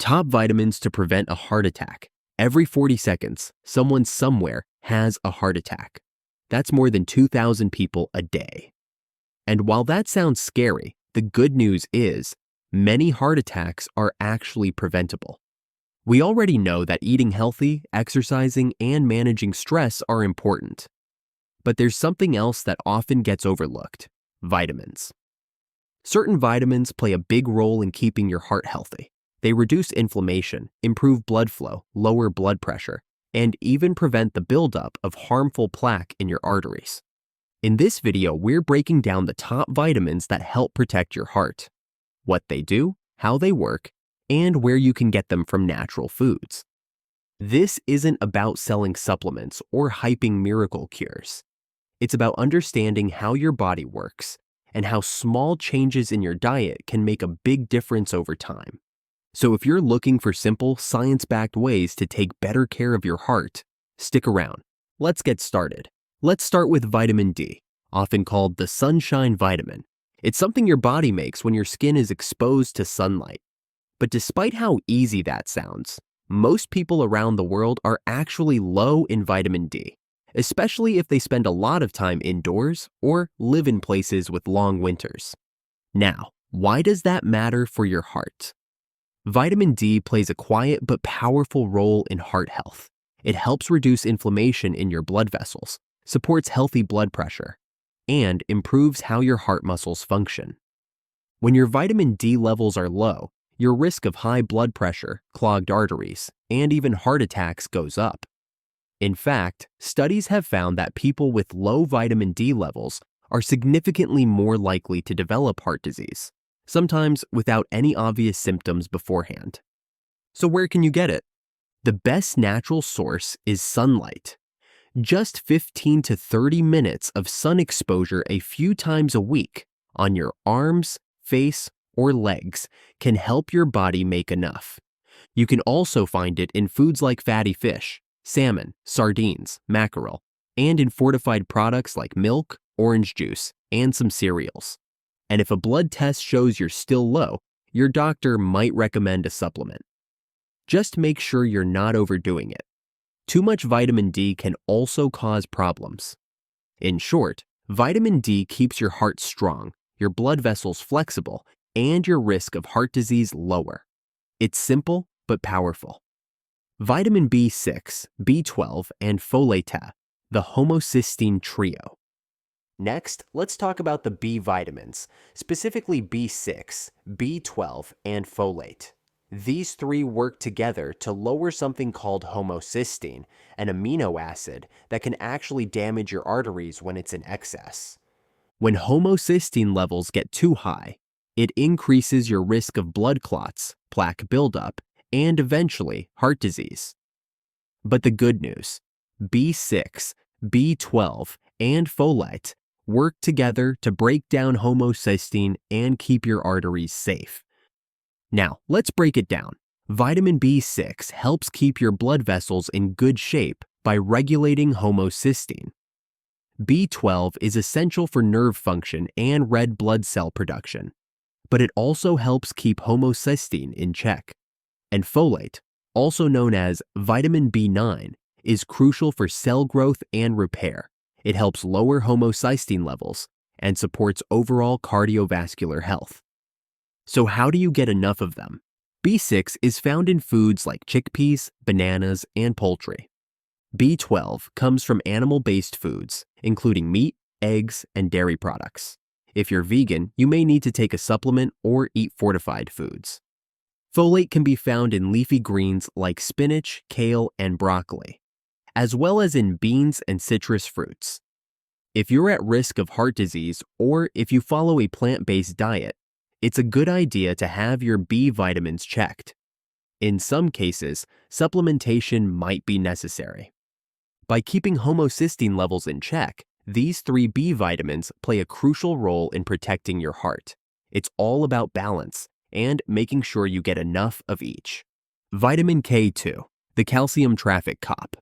Top vitamins to prevent a heart attack. Every 40 seconds, someone somewhere has a heart attack. That's more than 2,000 people a day. And while that sounds scary, the good news is many heart attacks are actually preventable. We already know that eating healthy, exercising, and managing stress are important. But there's something else that often gets overlooked: vitamins. Certain vitamins play a big role in keeping your heart healthy. They reduce inflammation, improve blood flow, lower blood pressure, and even prevent the buildup of harmful plaque in your arteries. In this video, we're breaking down the top vitamins that help protect your heart, what they do, how they work, and where you can get them from natural foods. This isn't about selling supplements or hyping miracle cures. It's about understanding how your body works and how small changes in your diet can make a big difference over time. So if you're looking for simple, science-backed ways to take better care of your heart, stick around. Let's get started. Let's start with vitamin D, often called the sunshine vitamin. It's something your body makes when your skin is exposed to sunlight. But despite how easy that sounds, most people around the world are actually low in vitamin D, especially if they spend a lot of time indoors or live in places with long winters. Now, why does that matter for your heart? Vitamin D plays a quiet but powerful role in heart health. It helps reduce inflammation in your blood vessels, supports healthy blood pressure, and improves how your heart muscles function. When your vitamin D levels are low, your risk of high blood pressure, clogged arteries, and even heart attacks goes up. In fact, studies have found that people with low vitamin D levels are significantly more likely to develop heart disease, sometimes without any obvious symptoms beforehand. So where can you get it? The best natural source is sunlight. Just 15 to 30 minutes of sun exposure a few times a week on your arms, face, or legs can help your body make enough. You can also find it in foods like fatty fish, salmon, sardines, mackerel, and in fortified products like milk, orange juice, and some cereals. And if a blood test shows you're still low, your doctor might recommend a supplement. Just make sure you're not overdoing it. Too much vitamin D can also cause problems. In short, vitamin D keeps your heart strong, your blood vessels flexible, and your risk of heart disease lower. It's simple but powerful. Vitamin B6, B12, and folate, the Homocysteine Trio. Next, let's talk about the B vitamins, specifically B6, B12, and folate. These three work together to lower something called homocysteine, an amino acid that can actually damage your arteries when it's in excess. When homocysteine levels get too high, it increases your risk of blood clots, plaque buildup, and eventually heart disease. But the good news: B6, B12, and folate work together to break down homocysteine and keep your arteries safe. Now, let's break it down. Vitamin B6 helps keep your blood vessels in good shape by regulating homocysteine. B12 is essential for nerve function and red blood cell production, but it also helps keep homocysteine in check. And folate, also known as vitamin B9, is crucial for cell growth and repair. It helps lower homocysteine levels and supports overall cardiovascular health. So how do you get enough of them? B6 is found in foods like chickpeas, bananas, and poultry. B12 comes from animal-based foods, including meat, eggs, and dairy products. If you're vegan, you may need to take a supplement or eat fortified foods. Folate can be found in leafy greens like spinach, kale, and broccoli, as well as in beans and citrus fruits. If you're at risk of heart disease or if you follow a plant-based diet, it's a good idea to have your B vitamins checked. In some cases, supplementation might be necessary. By keeping homocysteine levels in check, these three B vitamins play a crucial role in protecting your heart. It's all about balance and making sure you get enough of each. Vitamin K2, the calcium traffic cop.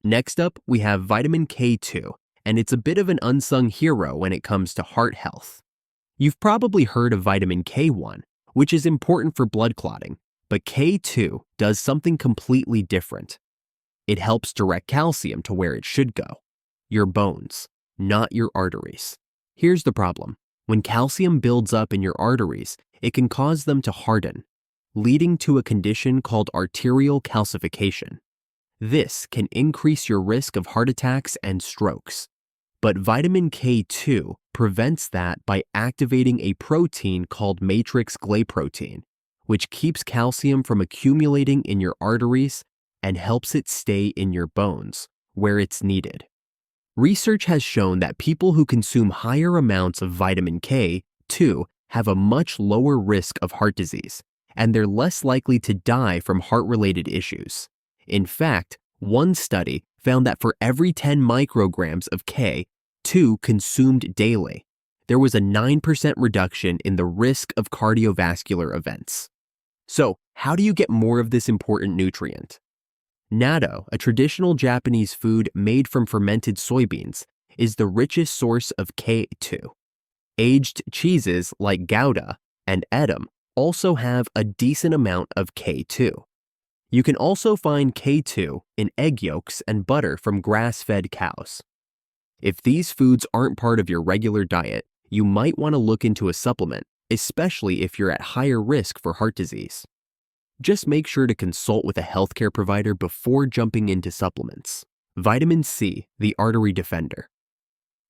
Next up, we have vitamin K2, and it's a bit of an unsung hero when it comes to heart health. You've probably heard of vitamin K1, which is important for blood clotting, But K2 does something completely different. It helps direct calcium to where it should go, your bones, not your arteries. Here's the problem. When calcium builds up in your arteries, it can cause them to harden, leading to a condition called arterial calcification. This can increase your risk of heart attacks and strokes. But vitamin K2 prevents that by activating a protein called matrix glyprotein, which keeps calcium from accumulating in your arteries and helps it stay in your bones, where it's needed. Research has shown that people who consume higher amounts of vitamin K2 have a much lower risk of heart disease, and they're less likely to die from heart-related issues. In fact, one study found that for every 10 micrograms of K2 consumed daily, there was a 9% reduction in the risk of cardiovascular events. So, how do you get more of this important nutrient? Natto, a traditional Japanese food made from fermented soybeans, is the richest source of K2. Aged cheeses like Gouda and Edam also have a decent amount of K2. You can also find K2 in egg yolks and butter from grass-fed cows. If these foods aren't part of your regular diet, you might want to look into a supplement, especially if you're at higher risk for heart disease. Just make sure to consult with a healthcare provider before jumping into supplements. Vitamin C, the artery defender.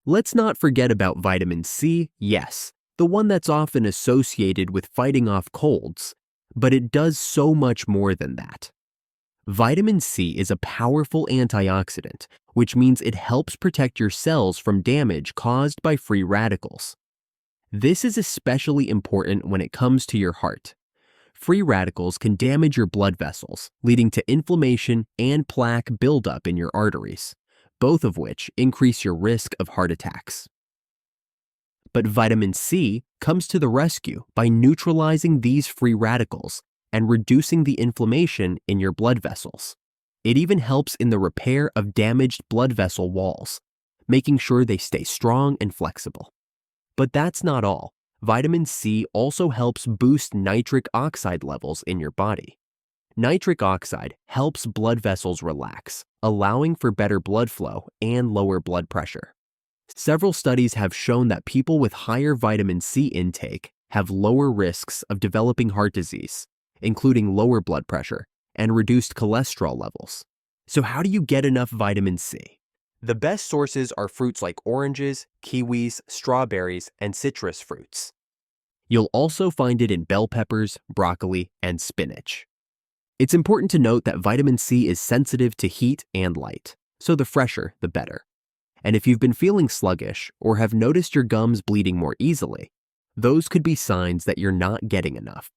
Let's not forget about vitamin C, yes, the one that's often associated with fighting off colds, but it does so much more than that. Vitamin C is a powerful antioxidant, which means it helps protect your cells from damage caused by free radicals. This is especially important when it comes to your heart. Free radicals can damage your blood vessels, leading to inflammation and plaque buildup in your arteries, both of which increase your risk of heart attacks. But vitamin C comes to the rescue by neutralizing these free radicals and reducing the inflammation in your blood vessels. It even helps in the repair of damaged blood vessel walls, making sure they stay strong and flexible. But that's not all. Vitamin C also helps boost nitric oxide levels in your body. Nitric oxide helps blood vessels relax, allowing for better blood flow and lower blood pressure. Several studies have shown that people with higher vitamin C intake have lower risks of developing heart disease, including lower blood pressure and reduced cholesterol levels. So how do you get enough vitamin C? The best sources are fruits like oranges, kiwis, strawberries, and citrus fruits. You'll also find it in bell peppers, broccoli, and spinach. It's important to note that vitamin C is sensitive to heat and light, so the fresher, the better. And if you've been feeling sluggish or have noticed your gums bleeding more easily, those could be signs that you're not getting enough.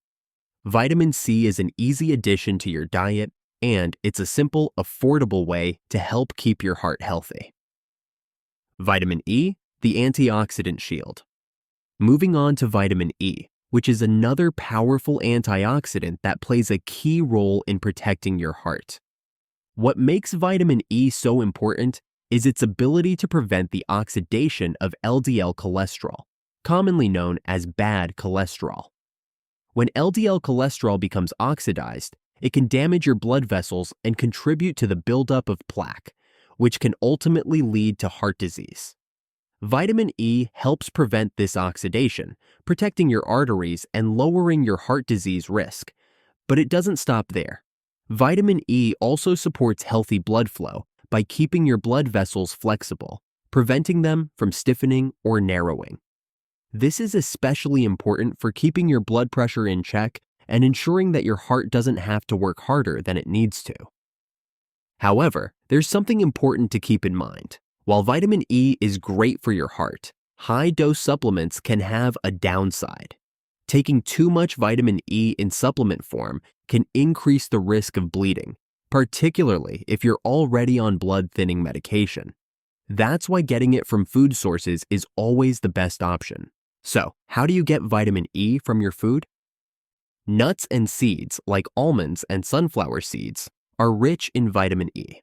Vitamin C is an easy addition to your diet, and it's a simple, affordable way to help keep your heart healthy. Vitamin E, the antioxidant shield. Moving on to vitamin E, which is another powerful antioxidant that plays a key role in protecting your heart. What makes vitamin E so important is its ability to prevent the oxidation of LDL cholesterol, commonly known as bad cholesterol. When LDL cholesterol becomes oxidized, it can damage your blood vessels and contribute to the buildup of plaque, which can ultimately lead to heart disease. Vitamin E helps prevent this oxidation, protecting your arteries and lowering your heart disease risk. But it doesn't stop there. Vitamin E also supports healthy blood flow by keeping your blood vessels flexible, preventing them from stiffening or narrowing. This is especially important for keeping your blood pressure in check and ensuring that your heart doesn't have to work harder than it needs to. However, there's something important to keep in mind. While vitamin E is great for your heart, high-dose supplements can have a downside. Taking too much vitamin E in supplement form can increase the risk of bleeding, particularly if you're already on blood-thinning medication. That's why getting it from food sources is always the best option. So, how do you get vitamin E from your food? Nuts and seeds, like almonds and sunflower seeds, are rich in vitamin E.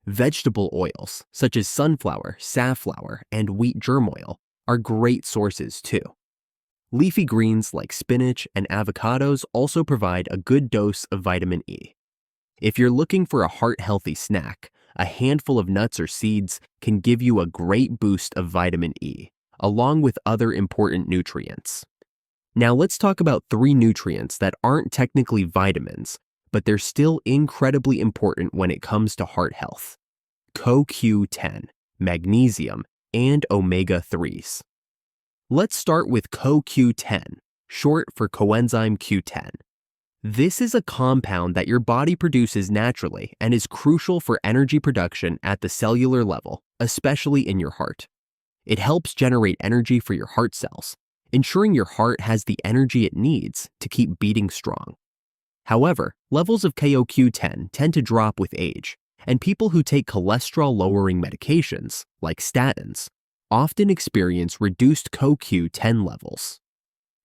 Vegetable oils, such as sunflower, safflower, and wheat germ oil, are great sources too. Leafy greens like spinach and avocados also provide a good dose of vitamin E. If you're looking for a heart-healthy snack, a handful of nuts or seeds can give you a great boost of vitamin E, along with other important nutrients. Now let's talk about 3 nutrients that aren't technically vitamins, but they're still incredibly important when it comes to heart health: CoQ10, magnesium, and omega-3s. Let's start with CoQ10, short for coenzyme Q10. This is a compound that your body produces naturally and is crucial for energy production at the cellular level, especially in your heart. It helps generate energy for your heart cells, ensuring your heart has the energy it needs to keep beating strong. However, levels of CoQ10 tend to drop with age, and people who take cholesterol-lowering medications, like statins, often experience reduced CoQ10 levels.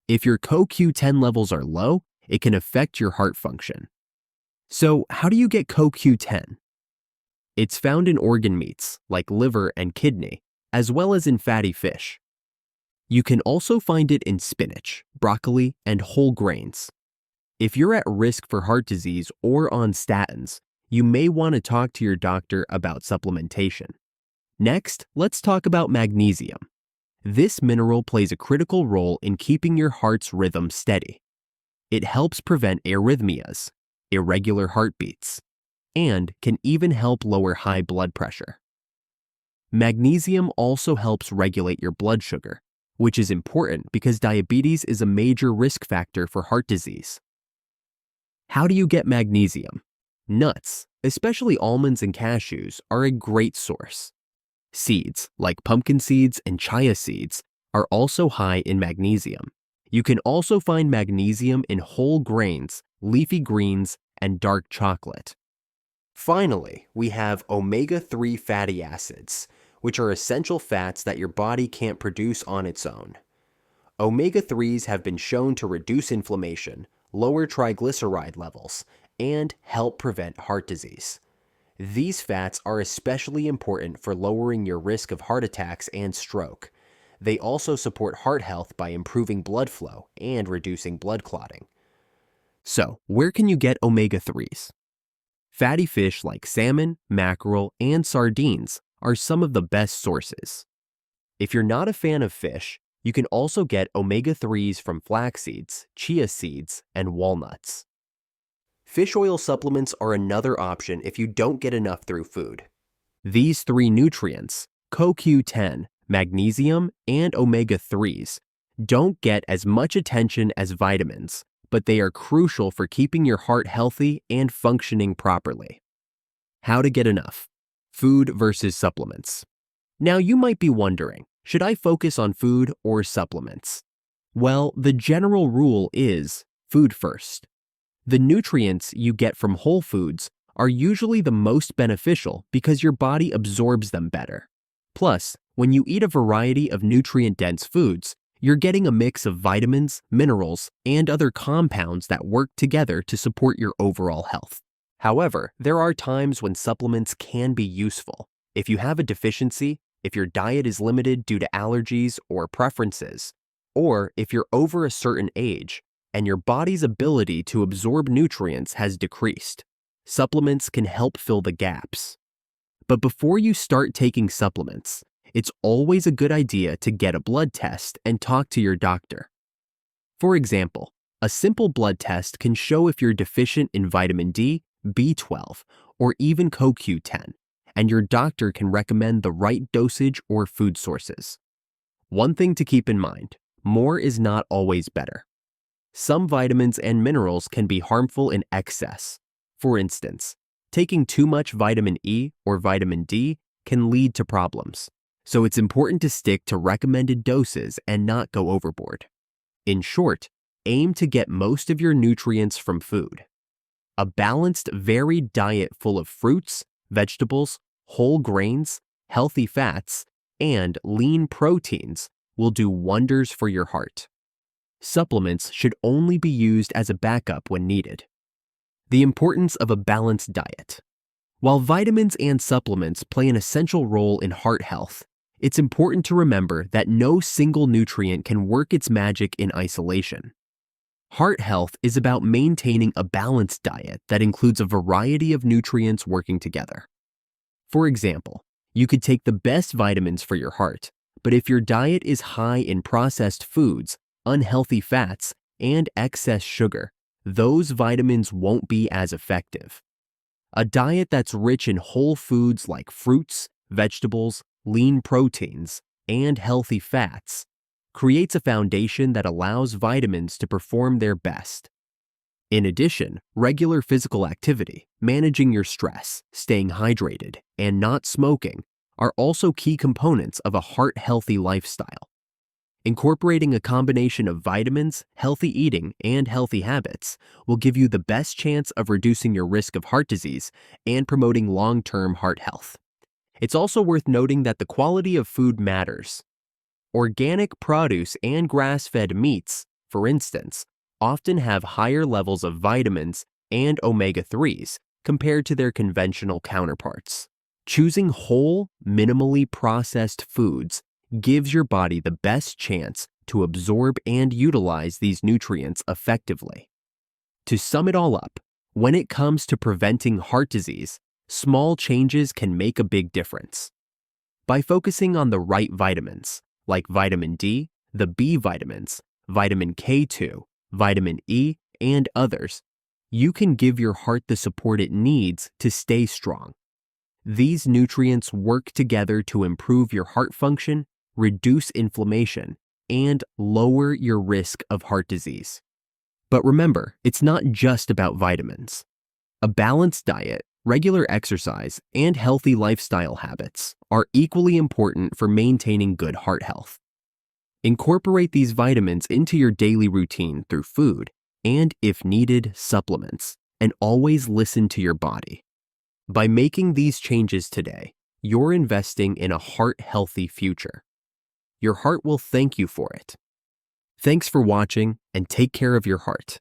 If your CoQ10 levels are low, it can affect your heart function. So, how do you get CoQ10? It's found in organ meats, like liver and kidney, as well as in fatty fish. You can also find it in spinach, broccoli, and whole grains. If you're at risk for heart disease or on statins, you may want to talk to your doctor about supplementation. Next, let's talk about magnesium. This mineral plays a critical role in keeping your heart's rhythm steady. It helps prevent arrhythmias, irregular heartbeats, and can even help lower high blood pressure. Magnesium also helps regulate your blood sugar, which is important because diabetes is a major risk factor for heart disease. How do you get magnesium? Nuts, especially almonds and cashews, are a great source. Seeds, like pumpkin seeds and chia seeds, are also high in magnesium. You can also find magnesium in whole grains, leafy greens, and dark chocolate. Finally, we have omega-3 fatty acids, which are essential fats that your body can't produce on its own. Omega-3s have been shown to reduce inflammation, lower triglyceride levels, and help prevent heart disease. These fats are especially important for lowering your risk of heart attacks and stroke. They also support heart health by improving blood flow and reducing blood clotting. So, where can you get omega-3s? Fatty fish like salmon, mackerel, and sardines are some of the best sources. If you're not a fan of fish, you can also get omega-3s from flax seeds, chia seeds, and walnuts. Fish oil supplements are another option if you don't get enough through food. These 3 nutrients, CoQ10, magnesium, and omega-3s, don't get as much attention as vitamins, but they are crucial for keeping your heart healthy and functioning properly. How to get enough? Food versus supplements. Now you might be wondering, should I focus on food or supplements? Well, the general rule is food first. The nutrients you get from whole foods are usually the most beneficial because your body absorbs them better. Plus, when you eat a variety of nutrient-dense foods, you're getting a mix of vitamins, minerals, and other compounds that work together to support your overall health. However, there are times when supplements can be useful. If you have a deficiency, if your diet is limited due to allergies or preferences, or if you're over a certain age and your body's ability to absorb nutrients has decreased, supplements can help fill the gaps. But before you start taking supplements, it's always a good idea to get a blood test and talk to your doctor. For example, a simple blood test can show if you're deficient in vitamin D, B12, or even CoQ10, and your doctor can recommend the right dosage or food sources. One thing to keep in mind, more is not always better. Some vitamins and minerals can be harmful in excess. For instance, taking too much vitamin E or vitamin D can lead to problems, so it's important to stick to recommended doses and not go overboard. In short, aim to get most of your nutrients from food. A balanced, varied diet full of fruits, vegetables, whole grains, healthy fats, and lean proteins will do wonders for your heart. Supplements should only be used as a backup when needed. The importance of a balanced diet. While vitamins and supplements play an essential role in heart health, It's important to remember that no single nutrient can work its magic in isolation. Heart health is about maintaining a balanced diet that includes a variety of nutrients working together. For example, you could take the best vitamins for your heart, but if your diet is high in processed foods, unhealthy fats, and excess sugar, those vitamins won't be as effective. A diet that's rich in whole foods like fruits, vegetables, lean proteins, and healthy fats creates a foundation that allows vitamins to perform their best. In addition, regular physical activity, managing your stress, staying hydrated, and not smoking are also key components of a heart-healthy lifestyle. Incorporating a combination of vitamins, healthy eating, and healthy habits will give you the best chance of reducing your risk of heart disease and promoting long-term heart health. It's also worth noting that the quality of food matters. Organic produce and grass-fed meats, for instance, often have higher levels of vitamins and omega-3s compared to their conventional counterparts. Choosing whole, minimally processed foods gives your body the best chance to absorb and utilize these nutrients effectively. To sum it all up, when it comes to preventing heart disease, small changes can make a big difference. By focusing on the right vitamins, like vitamin D, the B vitamins, vitamin K2, vitamin E, and others, you can give your heart the support it needs to stay strong. These nutrients work together to improve your heart function, reduce inflammation, and lower your risk of heart disease. But remember, it's not just about vitamins. A balanced diet, regular exercise, and healthy lifestyle habits are equally important for maintaining good heart health. Incorporate these vitamins into your daily routine through food and, if needed, supplements, and always listen to your body. By making these changes today, you're investing in a heart-healthy future. Your heart will thank you for it. Thanks for watching, and take care of your heart.